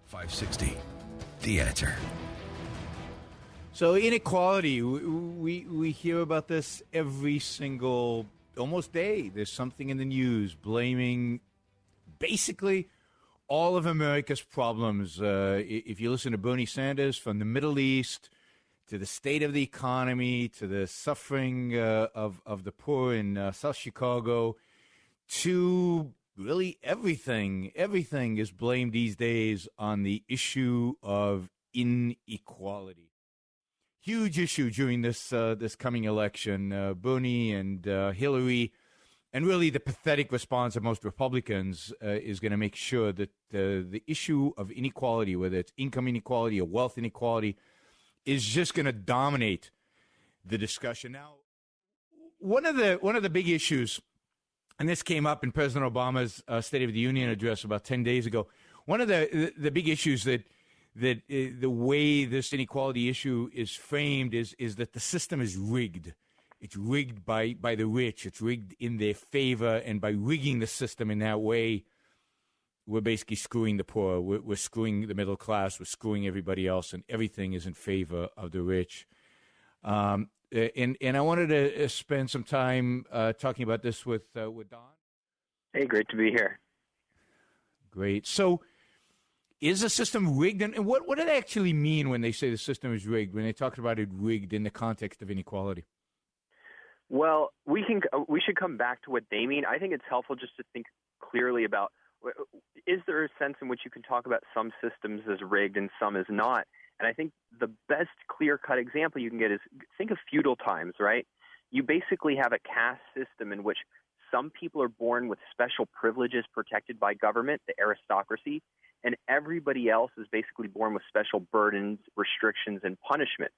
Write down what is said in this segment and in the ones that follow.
560, The Answer. So inequality, we hear about this every single, almost day. There's something in the news blaming basically all of America's problems. If you listen to Bernie Sanders, from the Middle East to the state of the economy, to the suffering of the poor in South Chicago, to really everything is blamed these days on the issue of inequality. Huge issue during this coming election. Bernie and Hillary, and really the pathetic response of most Republicans is going to make sure that the issue of inequality, whether it's income inequality or wealth inequality, is just going to dominate the discussion. Now, one of the big issues, and this came up in President Obama's State of the Union address about 10 days ago. One of the big issues that the way this inequality issue is framed is that the system is rigged. It's rigged by the rich. It's rigged in their favor, and by rigging the system in that way, we're basically screwing the poor. We're screwing the middle class. We're screwing everybody else, and everything is in favor of the rich. And I wanted to spend some time talking about this with Don. Hey, great to be here. Great. So, is the system rigged? And what do they actually mean when they say the system is rigged, when they talk about it rigged in the context of inequality? Well, we should come back to what they mean. I think it's helpful just to think clearly about, is there a sense in which you can talk about some systems as rigged and some as not? And I think the best clear-cut example you can get is, think of feudal times, right? You basically have a caste system in which some people are born with special privileges protected by government, the aristocracy, and everybody else is basically born with special burdens, restrictions, and punishments.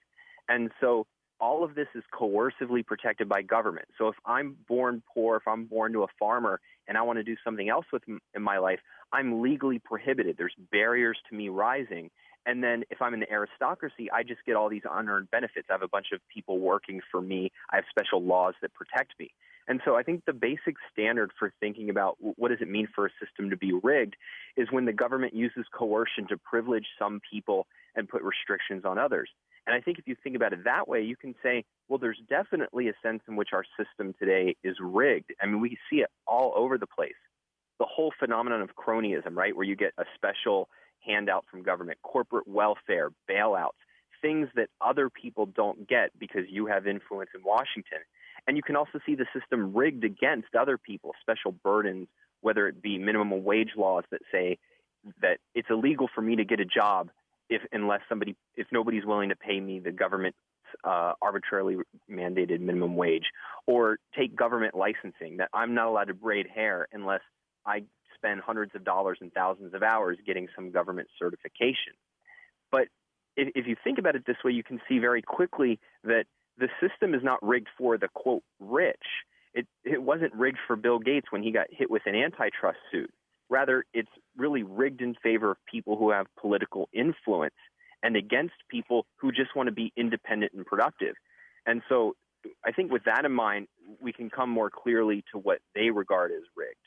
And so all of this is coercively protected by government. So if I'm born poor, if I'm born to a farmer, and I want to do something else in my life, I'm legally prohibited. There's barriers to me rising. And then if I'm in the aristocracy, I just get all these unearned benefits. I have a bunch of people working for me. I have special laws that protect me. And so I think the basic standard for thinking about what does it mean for a system to be rigged is when the government uses coercion to privilege some people and put restrictions on others. And I think if you think about it that way, you can say, well, there's definitely a sense in which our system today is rigged. I mean, we see it all over the place. The whole phenomenon of cronyism, right, where you get a special handout from government, corporate welfare, bailouts, things that other people don't get because you have influence in Washington. And you can also see the system rigged against other people, special burdens, whether it be minimum wage laws that say that it's illegal for me to get a job if nobody's willing to pay me the government's arbitrarily mandated minimum wage, or take government licensing, that I'm not allowed to braid hair unless I spend hundreds of dollars and thousands of hours getting some government certification. But if you think about it this way, you can see very quickly that the system is not rigged for the, quote, rich. It wasn't rigged for Bill Gates when he got hit with an antitrust suit. Rather, it's really rigged in favor of people who have political influence and against people who just want to be independent and productive. And so I think with that in mind, we can come more clearly to what they regard as rigged.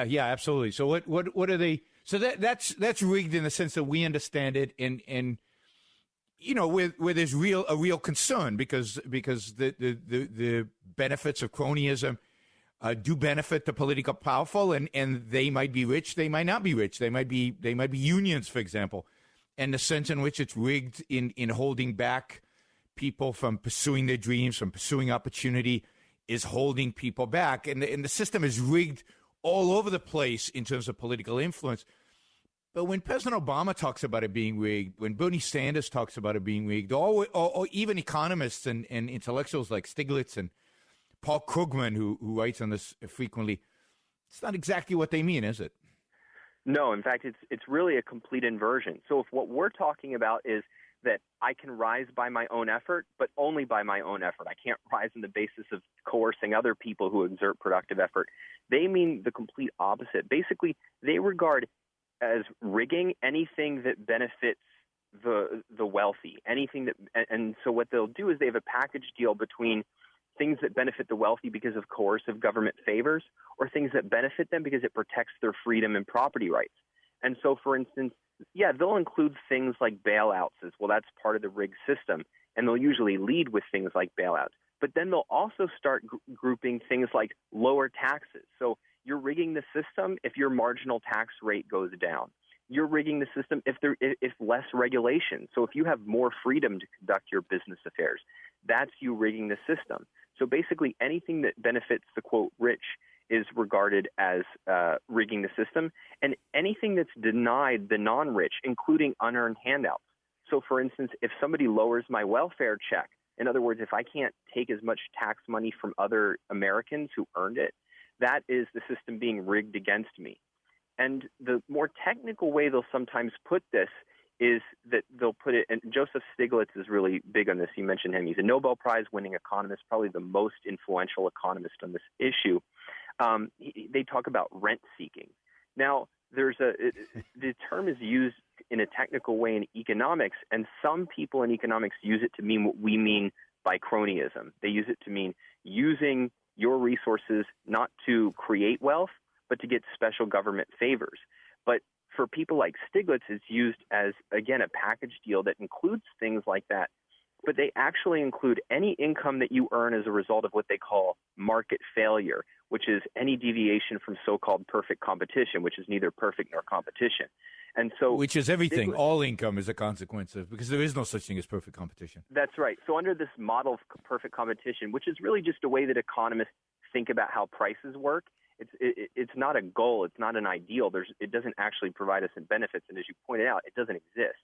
Absolutely. So what are they? So that's rigged in the sense that we understand it, and you know, where there's a real concern because the benefits of cronyism do benefit the political powerful, and they might be rich, they might not be rich, they might be unions, for example, and the sense in which it's rigged in holding back people from pursuing their dreams, from pursuing opportunity, is holding people back, and the system is rigged all over the place in terms of political influence. But when President Obama talks about it being rigged, when Bernie Sanders talks about it being rigged, or even economists and intellectuals like Stiglitz and Paul Krugman, who writes on this frequently, it's not exactly what they mean, is it? No, in fact, it's really a complete inversion. So if what we're talking about is that I can rise by my own effort, but only by my own effort, I can't rise on the basis of coercing other people who exert productive effort, they mean the complete opposite. Basically, they regard as rigging anything that benefits the wealthy, anything that, and so what they'll do is they have a package deal between things that benefit the wealthy because of coercive government favors, or things that benefit them because it protects their freedom and property rights. And so, for instance, yeah, they'll include things like bailouts as well. That's part of the rigged system, and they'll usually lead with things like bailouts. But then they'll also start grouping things like lower taxes. So you're rigging the system if your marginal tax rate goes down. You're rigging the system if less regulation. So if you have more freedom to conduct your business affairs, that's you rigging the system. So basically anything that benefits the, quote, rich is regarded as rigging the system, and anything that's denied the non-rich, including unearned handouts. So for instance, if somebody lowers my welfare check, in other words, if I can't take as much tax money from other Americans who earned it, that is the system being rigged against me. And the more technical way they'll sometimes put this is that they'll put it, and Joseph Stiglitz is really big on this. You mentioned him. He's a Nobel Prize-winning economist, probably the most influential economist on this issue. They talk about rent seeking. Now, the term is used in a technical way in economics, and some people in economics use it to mean what we mean by cronyism. They use it to mean using your resources not to create wealth, but to get special government favors. But for people like Stiglitz, it's used as, again, a package deal that includes things like that. But they actually include any income that you earn as a result of what they call market failure, which is any deviation from so-called perfect competition, which is neither perfect nor competition. And so, which is everything. All income is a consequence of, because there is no such thing as perfect competition. That's right. So under this model of perfect competition, which is really just a way that economists think about how prices work, it's not a goal. It's not an ideal. It doesn't actually provide us in benefits. And as you pointed out, it doesn't exist.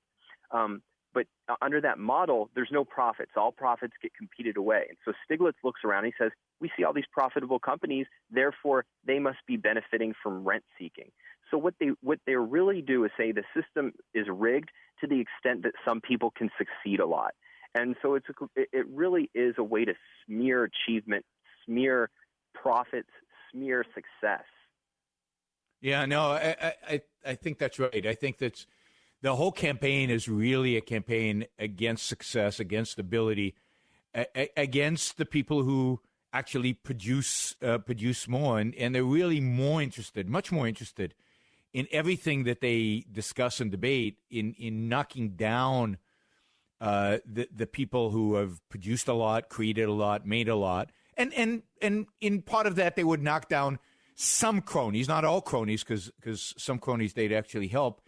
But under that model, there's no profits. All profits get competed away. And so Stiglitz looks around and he says, we see all these profitable companies, therefore they must be benefiting from rent seeking. So what they really do is say the system is rigged to the extent that some people can succeed a lot. And so it really is a way to smear achievement, smear profits, smear success. Yeah, no, I think that's right. I think that's the whole campaign is really a campaign against success, against ability, against the people who actually produce more, and they're really more interested, much more interested in everything that they discuss and debate in knocking down the people who have produced a lot, created a lot, made a lot, and in part of that they would knock down some cronies, not all cronies, because some cronies they'd actually help.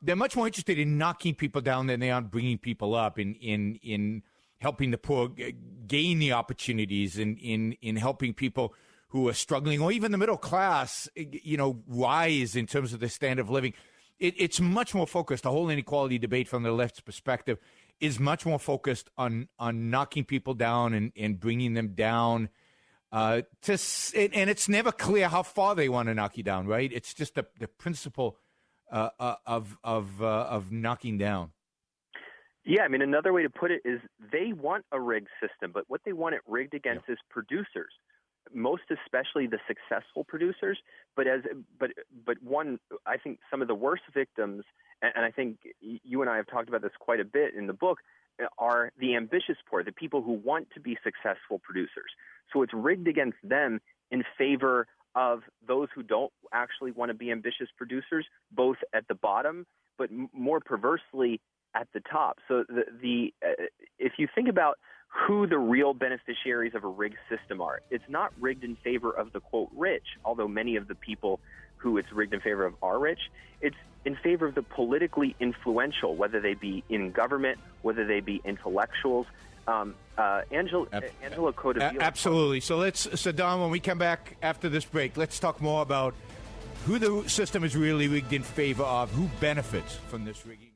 They're much more interested in knocking people down than they are bringing people up, in helping the poor gain the opportunities, in helping people who are struggling, or even the middle class, rise in terms of their standard of living. It's much more focused. The whole inequality debate from the left's perspective is much more focused on knocking people down and bringing them down. And it's never clear how far they want to knock you down, right? It's just the principle of knocking down. Yeah, I mean, another way to put it is they want a rigged system, but what they want it rigged against is producers, most especially the successful producers. But one, I think some of the worst victims, and I think you and I have talked about this quite a bit in the book, are the ambitious poor, the people who want to be successful producers. So it's rigged against them in favor of those who don't actually want to be ambitious producers, both at the bottom, but more perversely at the top. So if you think about who the real beneficiaries of a rigged system are, it's not rigged in favor of the, quote, rich, although many of the people who it's rigged in favor of are rich. It's in favor of the politically influential, whether they be in government, whether they be intellectuals. Angela Codeville. Absolutely. So Don, when we come back after this break, let's talk more about who the system is really rigged in favor of, who benefits from this rigging.